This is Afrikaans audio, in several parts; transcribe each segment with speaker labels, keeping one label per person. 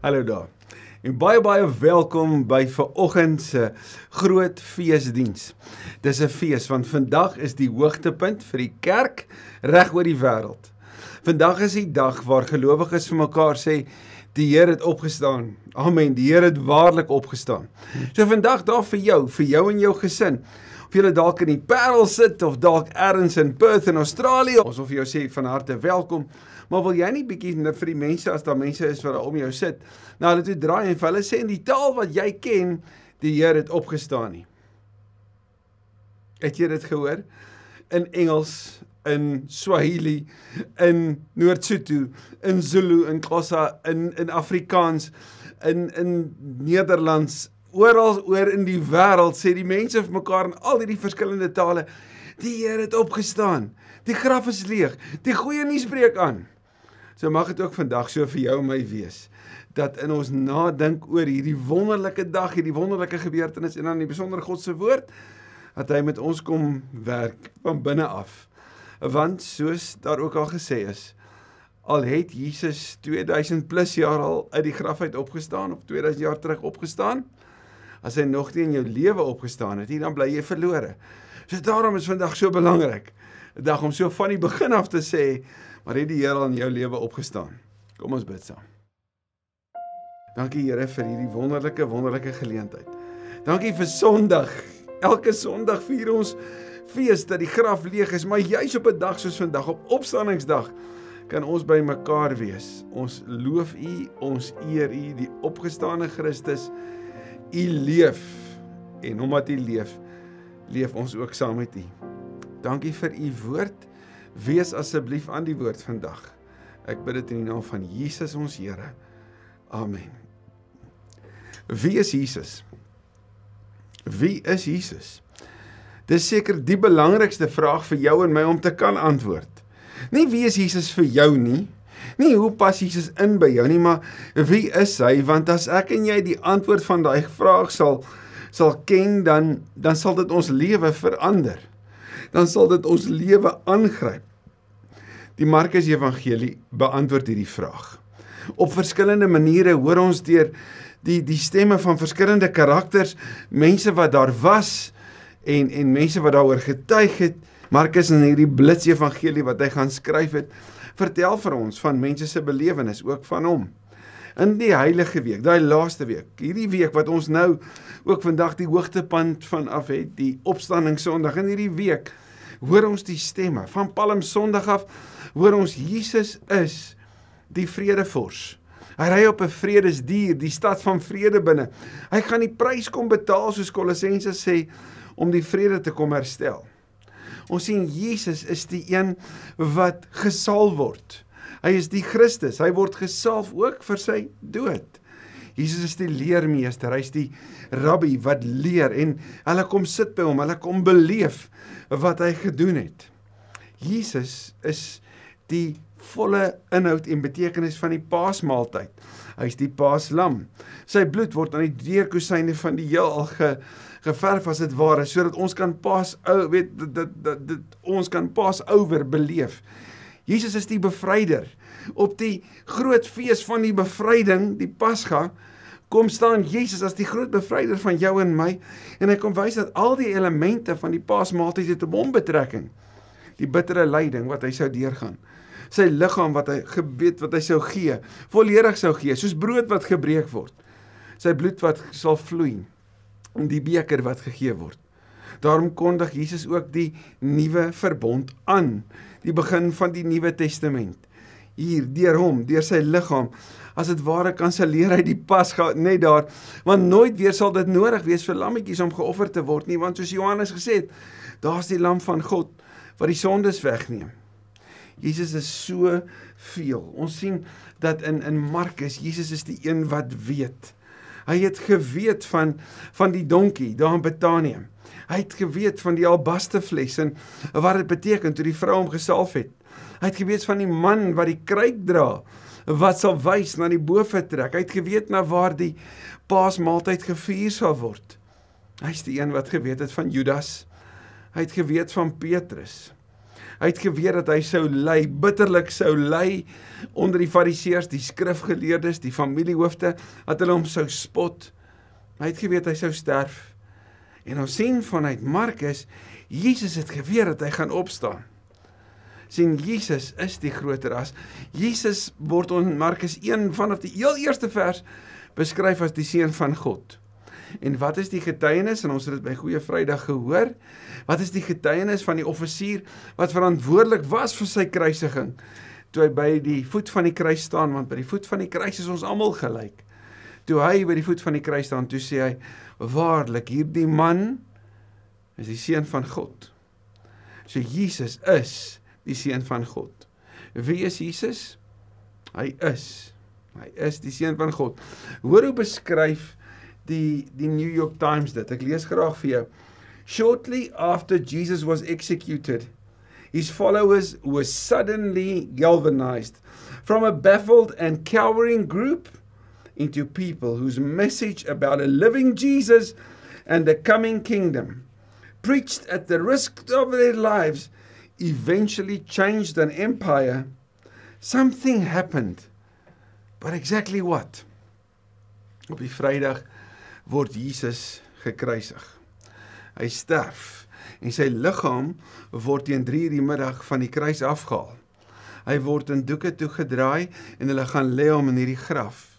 Speaker 1: Hallo daar. En baie welkom by vanoggend se groot feesdiens. Dis 'n fees want vandag is die hoogtepunt vir die kerk reg oor die wêreld. Vandag is die dag waar gelowiges vir mekaar sê die Here het opgestaan. Amen. Die Here het waarlik opgestaan. So vandag daar vir jou en jou gesin. Of jy dalk in die Parel sit of dalk ergens in Perth in Australië. Ons wil vir jou sê van harte welkom. Maar wil jy nie bietjie vir die mense, as daar mense is wat daar om jou sit, nou hulle toe draai en vir hulle sê in die taal wat jy ken, die Here het opgestaan nie. Het jy dit gehoor? In Engels, in Swahili, in Noord-Sotho, in Zulu, in Xhosa, in Afrikaans, in Nederlands, oral oor in die wêreld sê die mense vir mekaar in al die verskillende tale, die Here het opgestaan, die graf is leeg, die goeie nuus breek aan. So mag dit ook vandag so vir jou en my wees, dat in ons nadink oor hierdie wonderlike dag, hierdie wonderlike gebeurtenis en dan die besondere God se woord, dat hy met ons kom werk van binne af. Want soos daar ook al gesê is, al het Jesus 2000 plus jaar al uit die graf uit opgestaan, of 2000 jaar terug opgestaan, as hy nog nie in jou lewe opgestaan het, dan bly jy verlore. So daarom is vandag so belangrik, 'n dag om so van die begin af te sê, maar het die Here al in jou lewe opgestaan. Kom ons bid saam. Dankie Here vir hierdie wonderlike geleentheid. Dankie vir Sondag. Elke Sondag vier ons fees dat die graf leeg is, maar juis op 'n dag soos vandag, op Opstandingsdag, kan ons by mekaar wees. Ons loof U, ons eer U, die opgestane Christus. U leef, en omdat U leef, leef ons ook saam met U. Dankie vir U woord. Wees asseblief aan die woord vandag. Ek bid dit in die naam van Jesus ons Here. Amen. Wie is Jesus? Wie is Jesus? Dis seker die belangrikste vraag vir jou en my om te kan antwoord. Nie wie is Jesus vir jou nie, nie hoe pas Jesus in by jou nie, maar wie is hy? Want as ek en jy die antwoord van daai vraag sal ken, dan sal dit ons lewe verander. Dan sal dit ons lewe aangryp. Die Markus Evangelie beantwoord hierdie vraag. Op verskillende maniere hoor ons deur die stemme van verskillende karakters, mense wat daar was en mense wat daaroor getuig het. Markus in hierdie blits evangelie wat hy gaan skryf het, vertel vir ons van mense se belewenis, ook van hom. In die heilige week, daai laaste week, hierdie week wat ons nou ook vandag die hoogtepunt van af het, die opstandingssondag, in hierdie week hoor ons die stemme, van Palm Sondag af, hoor ons Jesus is die vredevors. Hy ry op 'n vredesdier, die stad van vrede binne. Hy gaan die prys kom betaal, soos Kolossense sê, om die vrede te kom herstel. Ons sien Jesus is die een wat gesalf word. Hy is die Christus, hy word gesalf ook vir sy dood. Jesus is die leermeester, hy is die rabbi wat leer en hulle kom sit by hom, hulle kom beleef wat hy gedoen het. Jesus is die volle inhoud en betekenis van die paasmaaltyd. Hy is die paaslam. Sy bloed word aan die deurkosyne van die heelal geverf as dit ware, sodat ons kan ons kan Passover beleef. Jesus is die bevryder. Op die groot fees van die bevryding, die Pasga, kom staan Jesus as die groot bevryder van jou en my, en hy kom wys dat al die elemente van die paasmaaltyd het op hom betrekking. Die bittere lyding wat hy sou deurgaan, sy liggaam wat hy gebed wat hy sou gee, volledig sou gee, soos brood wat gebreek word, sy bloed wat sal vloei, en die beker wat gegee word. Daarom kondig Jesus ook die nuwe verbond aan, die begin van die Nuwe Testament. Hier, deur hom, deur sy liggaam, as dit ware kanselleer hy die Pasga net daar, want nooit weer sal dit nodig wees vir lammetjies om geoffer te word nie, want soos Johannes gesê het, daar's die lam van God, wat die sondes wegneem. Jesus is so veel. Ons sien dat in Markus, Jesus is die een wat weet. Hy het geweet van die donkie daar in Betanië. Hy het geweet van die albasterfles en wat dit beteken toe die vrou hom gesalf het. Hy het geweet van die man wat die kruik dra, wat sal wys na die boefretrek. Hy het geweet na waar die paasmaaltyd gevier sal word. Hy is die een wat geweet het van Judas. Hy het geweet van Petrus. Hy het geweet dat hy sou ly, bitterlik sou ly onder die fariseërs, die skrifgeleerdes, die familiehoofde, dat hulle hom sou spot. Hy het geweet hy sou sterf. En ons sien vanuit Markus, Jesus het geweet dat hy gaan opstaan. Sien, Jesus is die groter as. Jesus word in Markus 1 vanaf die heel eerste vers beskryf as die seun van God. En wat is die getuienis? En ons het dit by Goeie Vrydag gehoor. Wat is die getuienis van die offisier wat verantwoordelik was vir sy kruisiging? Toe hy by die voet van die kruis staan, want by die voet van die kruis is ons almal gelyk. Toe hy by die voet van die kruis staan, toe sê hy, waarlik, hierdie man is die seun van God. So Jesus is die seun van God. Wie is Jesus? Hy is die seun van God. Hoor hoe beskryf die New York Times dit. Ek lees graag vir jou. Shortly after Jesus was executed, his followers were suddenly galvanized from a baffled and cowering group into people whose message about a living Jesus and the coming kingdom, preached at the risk of their lives, eventually changed an empire. Something happened. But exactly what? Op die Vrydag word Jesus gekruisig. Hy sterf en sy liggaam word teen 3:00 die middag van die kruis afgehaal. Hy word in doeke toegedraai en hulle gaan lê hom in hierdie graf.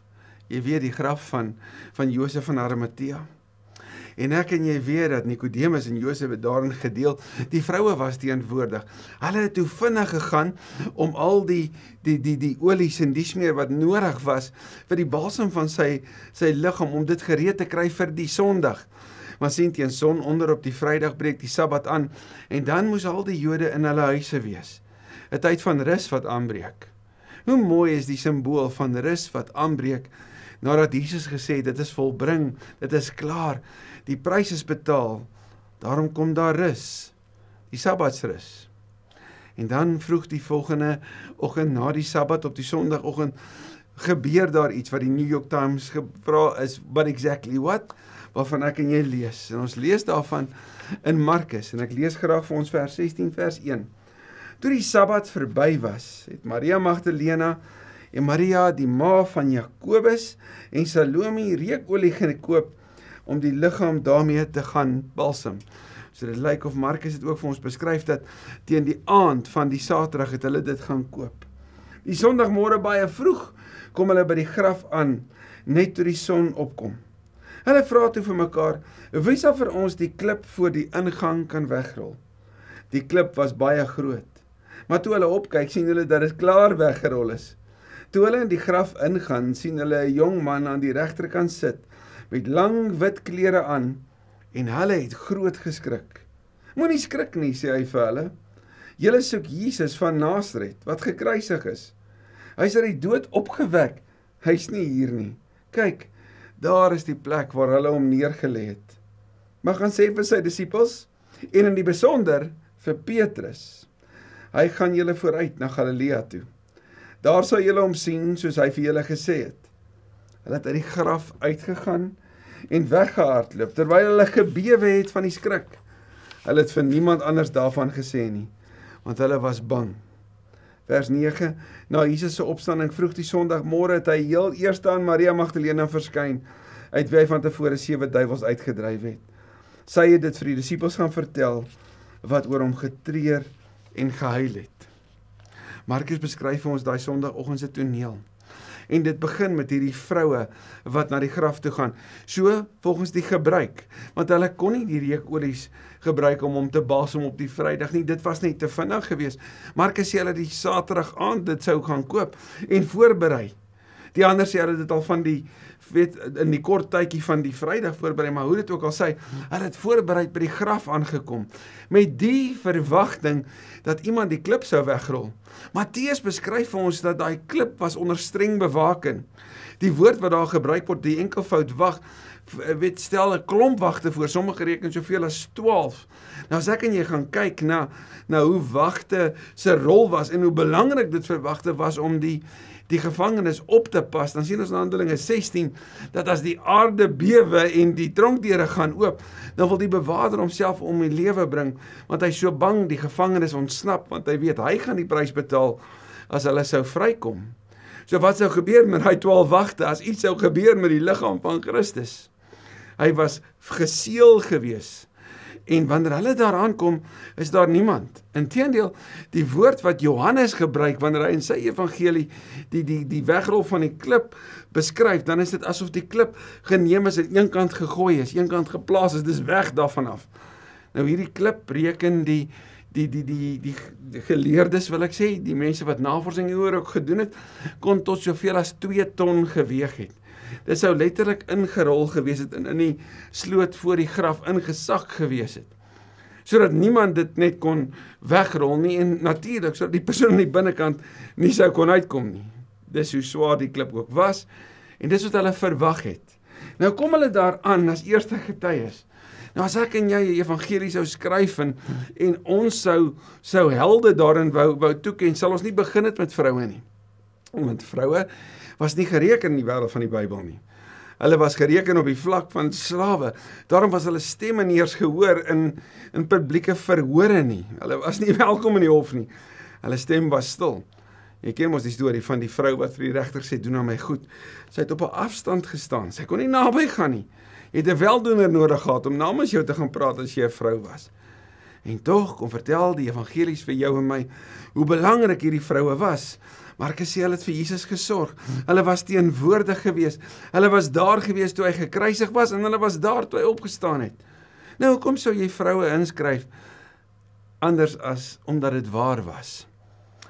Speaker 1: Jy weet die graf van Josef van Arimatea. En ek en jy weet dat Nicodemus en Josef het daarin gedeel. Die vroue was teenwoordig. Hulle het toe vinnig gegaan om al die olies en dies meer wat nodig was vir die balsam van sy liggaam om dit gereed te kry vir die Sondag. Maar sien teen son onder op die Vrydag breek die Sabbat aan en dan moes al die Jode in hulle huise wees. 'n Tyd van rus wat aanbreek. Hoe mooi is die simbool van rus wat aanbreek nadat Jesus gesê het, dit is volbring, dit is klaar, die prys is betaal, daarom kom daar rus, die Sabbatsrus. En dan vroeg die volgende oggend na die Sabbat op die Sondagoggend gebeur daar iets wat die New York Times gevra is, but exactly what? Waarvan ek en jy lees. En ons lees daarvan in Markus, en ek lees graag vir ons vers 16, vers 1. Toe die Sabbat verby was, het Maria Magdalena en Maria, die ma van Jakobus en Salome reukolie gekoop om die liggaam daarmee te gaan balsam. So dit lyk of Markus het ook vir ons beskryf dat teen die aand van die Saterdag het hulle dit gaan koop. Die Sondagmôre baie vroeg kom hulle by die graf aan, net toe die son opkom. Hulle vra toe vir mekaar, wie sal vir ons die klip voor die ingang kan wegrol? Die klip was baie groot, maar toe hulle opkyk, sien hulle dat dit klaar weggerol is. Toe hulle in die graf ingaan, sien hulle 'n jong man aan die regterkant sit, met lang wit klere aan, en hulle het groot geskrik. Moenie skrik nie, sê hy vir hulle. Julle soek Jesus van Nasaret, wat gekruisig is. Hy is uit die dood opgewek, hy's nie hier nie. Kyk, daar is die plek waar hulle hom neergelê het. Maar gaan sê vir sy disippels, en in die besonder vir Petrus, hy gaan julle vooruit na Galilea toe. Daar sal julle hom sien, soos hy vir julle gesê het. Hulle het uit die graf uitgegaan en weggehardloop, terwyl hulle gebewe het van die skrik. Hulle het vir niemand anders daarvan gesê nie, want hulle was bang. Vers 9, na Jesus se opstanding vroeg die Sondagmôre het hy heel eers aan Maria Magdalena verskyn, uit wie hy van tevore 7 duiwels uitgedryf het. Sy het dit vir die disippels gaan vertel, wat oor hom getreur en gehuil het. Markus beskryf vir ons daai Sondagoggend se toneel. En dit begin met hierdie vroue wat na die graf toe gaan. So volgens die gebruik, want hulle kon nie die reukolies gebruik om hom te balsam op die Vrydag nie. Dit was net te vinnig geweest. Markus sê hulle die Saterdag aand dit sou gaan koop en voorberei. Die ander sê hulle dit al van die in die kort tydjie van die Vrydag voorberei, maar hoe dit ook al sê, hulle het voorberei by die graf aangekom met die verwagting dat iemand die klip sou wegrol. Matteus beskryf vir ons dat daai klip was onder streng bewaking. Die woord wat daar gebruik word, die enkelvoud wag, stel 'n klomp wagte voor, sommige reken soveel as 12. Nou as ek en jy gaan kyk na hoe wagte se rol was en hoe belangrik dit vir wagte was om die die gevangenes op te pas, dan sien ons in Handelinge 16, dat as die aarde bewe en die tronkdeure gaan oop, dan wil die bewaarder homself om die lewe bring, want hy is so bang die gevangenes ontsnap, want hy weet, hy gaan die prys betaal, as hulle sou vrykom. So wat sou gebeur met die 12 wagte, as iets sou gebeur met die liggaam van Christus? Hy was geseël gewees, en wanneer hulle daar aankom, is daar niemand. Inteendeel, die woord wat Johannes gebruik, wanneer hy in sy evangelie die wegrol van die klip beskryf, dan is dit asof die klip geneem is en een kant gegooi is, een kant geplaas is, dis weg daarvan af. Nou hierdie klip reken die geleerdes, wil ek sê, die mense wat navorsing hieroor ook gedoen het, kon tot soveel as 2 ton geweeg het. Dit sou letterlik ingerol gewees het en in die sloot voor die graf ingesak gewees het. Sodat niemand dit net kon wegrol nie en natuurlik sodat die persoon aan die binnekant nie sou kon uitkom nie. Dis hoe swaar die klip ook was en dis wat hulle verwag het. Nou kom hulle daar aan as eerste getuies. Nou as ek en jy 'n evangelie sou skryf en ons sou helde daarin wou toeken, sal ons nie begin het met vroue nie. Want vroue was nie gereken in die wêreld van die Bybel nie. Hulle was gereken op die vlak van slawe. Daarom was hulle stemme nie eers gehoor in publieke verhore nie. Hulle was nie welkom in die hof nie. Hulle stem was stil. Jy ken mos die storie van die vrou wat vir die regter sê, doen aan my goed. Sy het op 'n afstand gestaan. Sy kon nie naby gaan nie. Jy het 'n weldoener nodig gehad om namens jou te gaan praat as jy 'n vrou was. En tog kom vertel die evangelies vir jou en my hoe belangrik hierdie vroue was. Markus sê hulle het vir Jesus gesorg. Hulle was teenwoordig gewees. Hulle was daar gewees toe hy gekruisig was en hulle was daar toe hy opgestaan het. Nou, hoekom sou jy vroue inskryf anders as omdat dit waar was?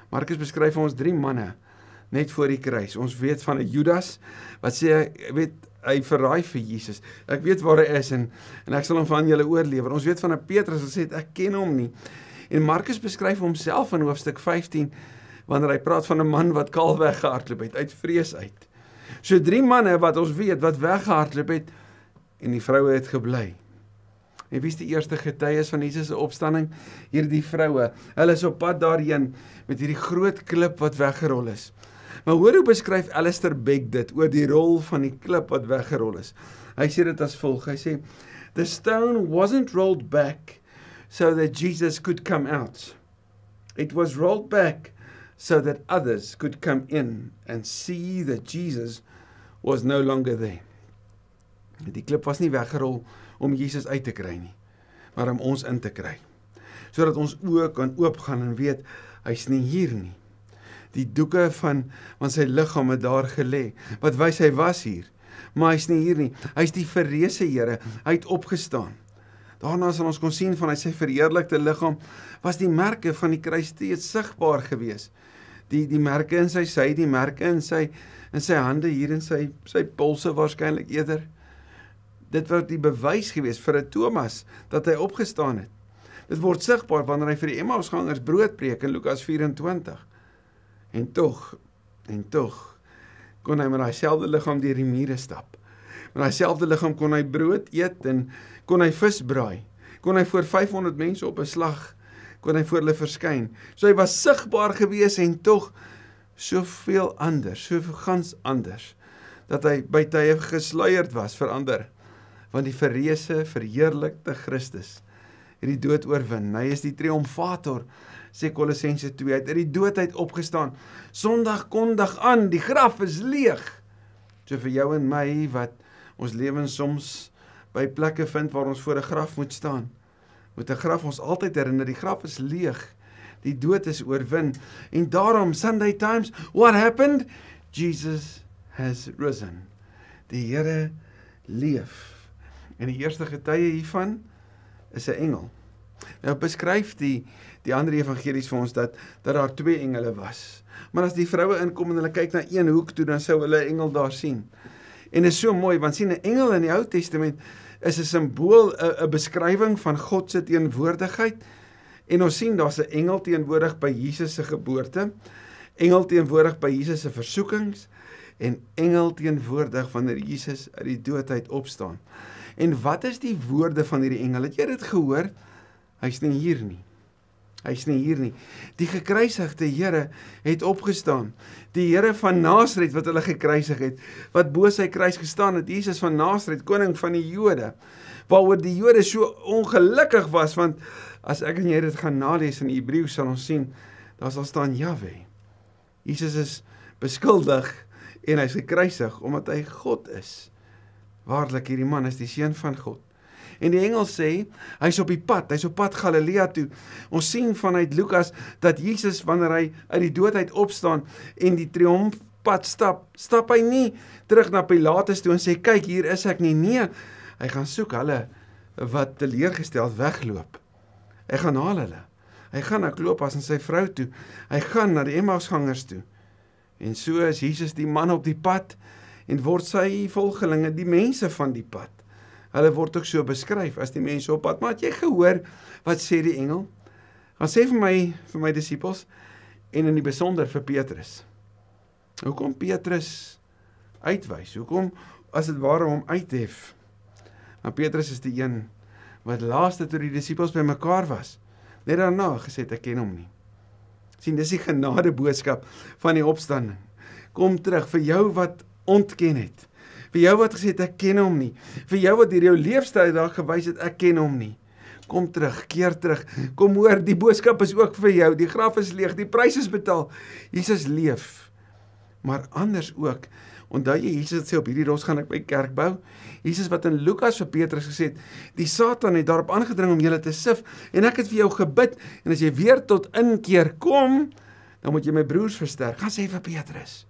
Speaker 1: Markus beskryf ons 3 manne net voor die kruis. Ons weet van 'n Judas wat sê hy verraai vir Jesus. Ek weet waar hy is en ek sal hom van julle oorlewer. Ons weet van 'n Petrus wat sê ek ken hom nie. En Markus beskryf homself in hoofstuk 15 wanneer hy praat van 'n man wat kaal weggehardloop het uit vrees uit. So 3 manne wat ons weet wat weggehardloop het en die vroue het gebly. En wie is die eerste getuies van Jesus se opstanding? Hierdie vroue. Hulle is op pad daarheen met hierdie groot klip wat weggerol is. Maar hoor hoe beskryf Alistair Begg dit oor die rol van die klip wat weggerol is. Hy sê dit as volg. Hy sê, "The stone wasn't rolled back so that Jesus could come out. It was rolled back so that others could come in and see that Jesus was no longer there." Die klip was nie weggerol om Jesus uit te kry nie, maar om ons in te kry. Sodat ons oë kan oopgaan en weet, hy's nie hier nie. Die doeke van sy liggaam het daar gelê, wat wys hy was hier, maar hy's nie hier nie. Hy's die verreëse Here, hy het opgestaan. Daarna sal ons kon sien van sy verheerlikte liggaam, was die merke van die kruis steeds sigbaar gewees. Die merke in sy sy, die merke in sy hande, hier in sy polse waarskynlik eerder. Dit word die bewys gewees vir 'n Thomas, dat hy opgestaan het. Dit word sigbaar wanneer hy vir die Emmausgangers brood preek in Lukas 24. En tog, kon hy met daai selfde liggaam deur die mure stap. Met daai selfde liggaam kon hy brood eet en kon hy vis braai. Kon hy voor 500 mense op 'n slag, kon hy voor hulle verskyn. So hy was sigbaar gewees en tog soveel anders, soveel gans anders, dat hy by tye gesluierd was vir ander. Want die verreëse, verheerlikte Christus het die dood oorwin. Hy is die triomfator, sê Kolossense 2, hy het uit die dood uit opgestaan. Sondag kondig aan, die graf is leeg. So vir jou en my, wat ons lewens soms by plekke vind waar ons voor 'n graf moet staan, moet 'n graf ons altyd herinner, die graf is leeg, die dood is oorwin. En daarom, Sunday Times, what happened? Jesus has risen. Die Here leef. En die eerste getuie hiervan is 'n engel. Nou beskryf die ander evangelies vir ons dat daar 2 engele was. Maar as die vroue inkom en hulle kyk na een hoek toe, dan sou hulle 'n engel daar sien. En dit is so mooi, want sien 'n engel in die Ou Testament is 'n simbool, 'n beskrywing van God se teenwoordigheid. En ons sien daar's 'n engel teenwoordig by Jesus se geboorte, engel teenwoordig by Jesus se versoekings en engel teenwoordig wanneer Jesus uit die dood uit opstaan. En wat is die woorde van hierdie engel? Het jy dit gehoor? Hy's nie hier nie. Hy's nie hier nie. Die gekruisigde Here het opgestaan. Die Here van Nasaret wat hulle gekruisig het, wat bo sy kruis gestaan het, Jesus van Nasaret, koning van die Jode, waaroor die Jode so ongelukkig was, want as ek en jy dit gaan nalees in Hebreëus sal ons sien, daar sal staan Jahwe. Jesus is beskuldig en hy's gekruisig omdat hy God is. Waarlik, hierdie man is die seun van God. En die engel sê, hy's op pad Galilea toe. Ons sien vanuit Lukas, dat Jesus, wanneer hy uit die doodheid opstaan, en die triomfpad stap hy nie terug na Pilatus toe, en sê, kyk, hier is ek nie, nee, hy gaan soek hulle, wat teleurgesteld wegloop. Hy gaan haal hulle. Hy gaan na Klopas en sy vrou toe. Hy gaan na die Emmausgangers toe. En so is Jesus die man op die pad, en word sy volgelinge die mense van die pad. Hulle word ook so beskryf as die mense op pad. Maar het jy gehoor, wat sê die engel? Gaan sê vir my disippels, en in die besonder vir Petrus. Hoekom Petrus uitwys? Hoekom, as het ware, hom uithef? Nou Petrus is die een, wat laaste toe die disippels by mekaar was, net daarna gesê het, ek ken hom nie. Sien, dis die genade boodskap van die opstanding. Kom terug, vir jou wat ontken het, vir jou wat gesê het, ek ken hom nie, vir jou wat hier jou leefstyl daar gewys het, ek ken hom nie. Kom terug, keer terug, kom hoor, die boodskap is ook vir jou, die graf is leeg, die prys is betaal, Jesus leef, maar anders ook. Onthou jy, Jesus het sê, op hierdie rots gaan ek my kerk bou. Jesus wat in Lukas vir Petrus gesê het, die Satan het daarop aangedring om julle te sif, en ek het vir jou gebid, en as jy weer tot inkeer kom, dan moet jy my broers versterk. Gaan sê vir Petrus.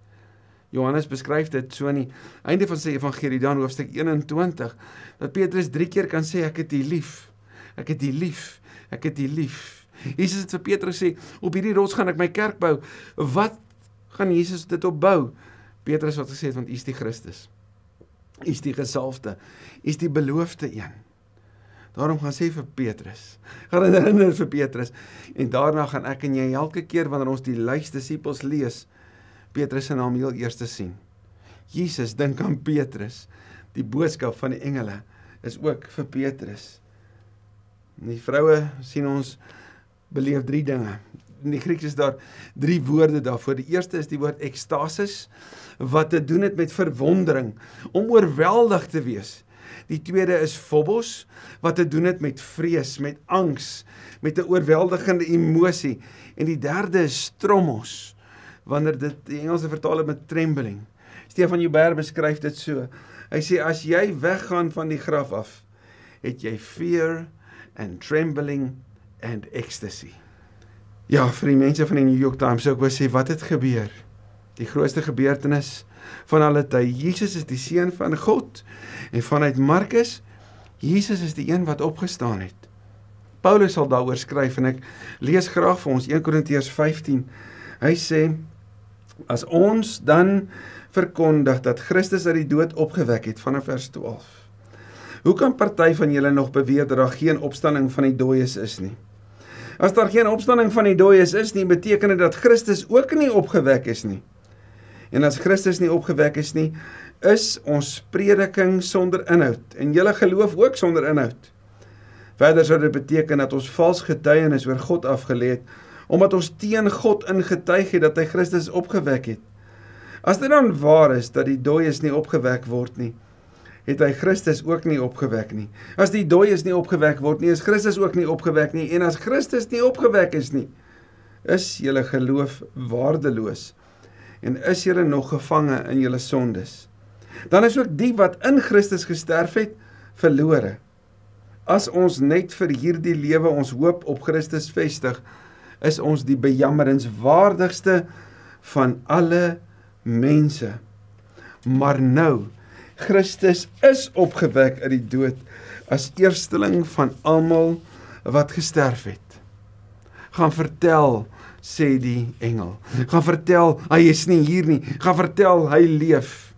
Speaker 1: Johannes beskryf dit so in die einde van sy evangelie, dan hoofstuk 21, dat Petrus 3 keer kan sê, ek het u lief, ek het u lief, ek het u lief. Jesus het vir Petrus sê, op hierdie rots gaan ek my kerk bou. Wat gaan Jesus dit opbou? Petrus wat gesê het, want u is die Christus, u is die gesalfde, u is die beloofde een. Daarom gaan sê vir Petrus, gaan herinner vir Petrus, en daarna gaan ek en jy elke keer wanneer ons die lys disippels lees, Petrus se naam heel eerste sien. Jesus dink aan Petrus, die boodskap van die engele is ook vir Petrus. En die vroue sien ons beleef 3 dinge. In die Grieks is daar 3 woorde daarvoor. Die eerste is die woord ekstasis, wat te doen het met verwondering, om oorweldig te wees. Die tweede is phobos, wat te doen het met vrees, met angs, met 'n oorweldigende emosie. En die derde is stromos, wanneer dit die Engelse vertaal het met trembling. Stefan Joubert beskryf dit so. Hy sê, as jy weggaan van die graf af, het jy fear and trembling and ecstasy. Ja, vir die mense van die New York Times sou ek wou sê, wat het gebeur? Die grootste gebeurtenis van alle tyd. Jesus is die seun van God, en vanuit Markus, Jesus is die een wat opgestaan het. Paulus sal daaroor skryf, en ek lees graag vir ons 1 Korintiërs 15. Hy sê, as ons dan verkondig dat Christus uit die dood opgewek het, vanaf vers 12. Hoe kan party van julle nog beweer dat daar geen opstanding van die dooies is nie? As daar geen opstanding van die dooies is nie, beteken dit dat Christus ook nie opgewek is nie. En as Christus nie opgewek is nie, is ons prediking sonder inhoud, en julle geloof ook sonder inhoud. Verder sou dit beteken dat ons vals getuienis oor God afgelê het, omdat ons teen God ingetuig het dat hy Christus opgewek het. As dit dan waar is dat die dooies nie opgewek word nie, het hy Christus ook nie opgewek nie. As die dooies nie opgewek word nie, is Christus ook nie opgewek nie, en as Christus nie opgewek is nie, is julle geloof waardeloos, en is julle nog gevange in julle sondes. Dan is ook die wat in Christus gesterf het, verlore. As ons net vir hierdie lewe ons hoop op Christus vestig, is ons die bejammeringswaardigste van alle mense. Maar nou, Christus is opgewek uit die dood, as eersteling van almal wat gesterf het. Gaan vertel, sê die engel. Gaan vertel, hy is nie hier nie. Gaan vertel, hy leef.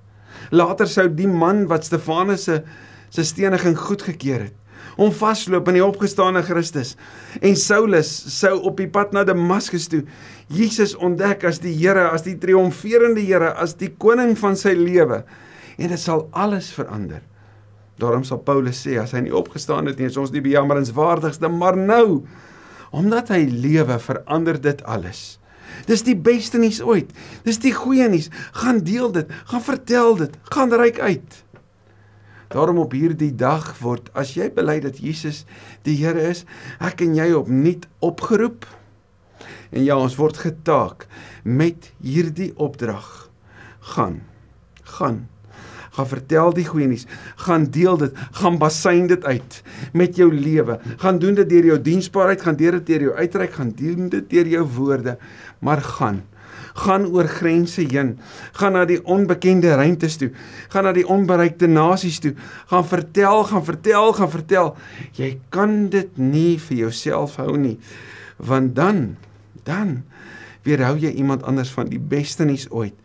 Speaker 1: Later sou die man wat Stefanus se steniging goedgekeur het, hom vasloop in die opgestane Christus, en Saulus sou op die pad na Damaskus toe Jesus ontdek as die Here, as die triomferende Here, as die koning van sy lewe, en dit sal alles verander. Daarom sal Paulus sê, as hy nie opgestaan het nie, is ons die bejammeringswaardigste, maar nou, Omdat hy lewe, verander dit alles. Dis die beste nuus ooit. Dis die goeie nuus. Gaan deel dit, gaan vertel dit, gaan reik uit. Daarom op hierdie dag word, as jy bely dat Jesus die Here is, ek en jy opnuut opgeroep. En ja, ons word getaak met hierdie opdrag. Gaan vertel die goeie nuus, gaan deel dit, gaan basyn dit uit met jou lewe, gaan doen dit deur jou diensbaarheid, gaan doen dit deur jou uitreik, gaan doen dit deur jou woorde, maar gaan oor grense heen, gaan na die onbekende ruimtes toe, gaan na die onbereikte nasies toe, gaan vertel, jy kan dit nie vir jouself hou nie, want dan weerhou jy iemand anders van die beste nuus ooit,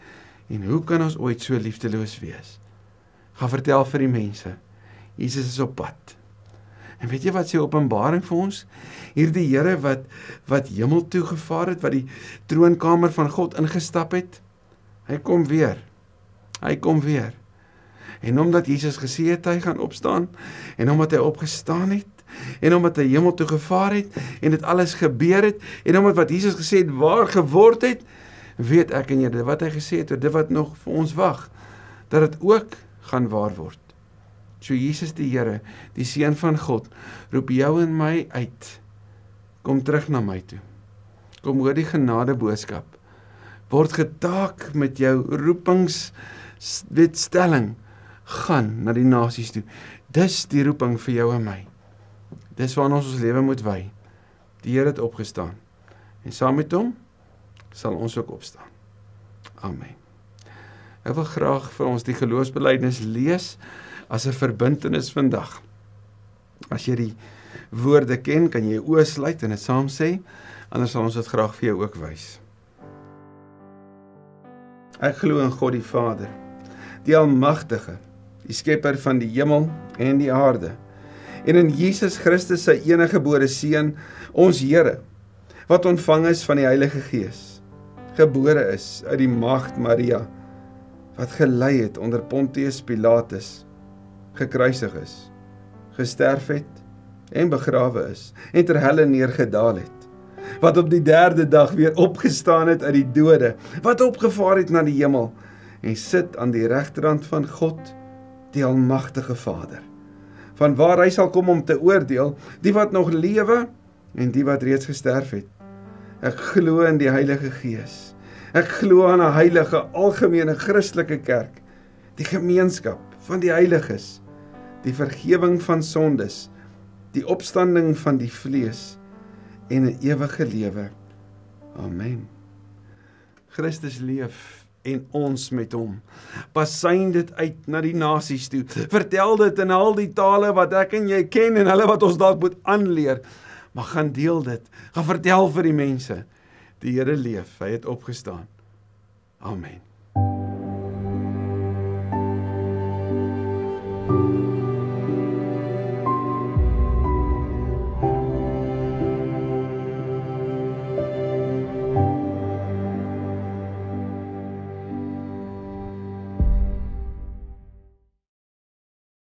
Speaker 1: en hoe kan ons ooit so liefdeloos wees? Gaan vertel vir die mense, Jesus is op pad. En weet jy wat sê Openbaring vir ons? Hierdie Here wat hemel toe gevaar het, wat die troonkamer van God ingestap het, hy kom weer. En omdat Jesus gesê het, hy gaan opstaan, en omdat hy opgestaan het, en omdat hy hemel toe gevaar het, en dit alles gebeur het, en omdat wat Jesus gesê het, waar geword het, weet ek en jy, wat hy gesê het, dit wat nog vir ons wag, dat het ook gaan waar word. So Jesus die Here, die Seun van God, roep jou en my uit. Kom terug na my toe. Kom hoor die genade boodskap. Word getaak met jou roepingswetstelling. Gaan na die nasies toe. Dis die roeping vir jou en my. Dis waarna ons lewe moet wy. Die Here het opgestaan. En saam met hom sal ons ook opstaan. Amen. Ek wil graag vir ons die geloofsbelijdenis lees as 'n verbintenis vandag. As jy die woorde ken, kan jy oë sluit en dit saam sê, anders sal ons dit graag vir jou ook wys. Ek glo in God die Vader, die Almagtige, die Skepper van die hemel en die aarde, en in Jesus Christus sy enige gebore Seun, ons Here, wat ontvang is van die Heilige Gees, gebore is uit die maagd Maria, wat gelei het onder Pontius Pilatus, gekruisig is, gesterf het en begrawe is, en ter helle neergedaal het, wat op die 3de dag weer opgestaan het uit die dode, wat opgevaar het na die hemel, en sit aan die regterhand van God, die Almagtige Vader, van waar hy sal kom om te oordeel, die wat nog lewe, en die wat reeds gesterf het. Ek glo in die Heilige Gees, ek glo aan 'n heilige, algemene Christelike kerk, die gemeenskap van die heiliges, die vergewing van sondes, die opstanding van die vlees en 'n ewige lewe. Amen. Christus leef en ons met hom. Basyn dit uit na die nasies toe. Vertel dit in al die tale wat ek en jy ken en hulle wat ons dalk moet aanleer. Maar gaan deel dit. Gaan vertel vir die mense. Die Here leef, hy het opgestaan. Amen.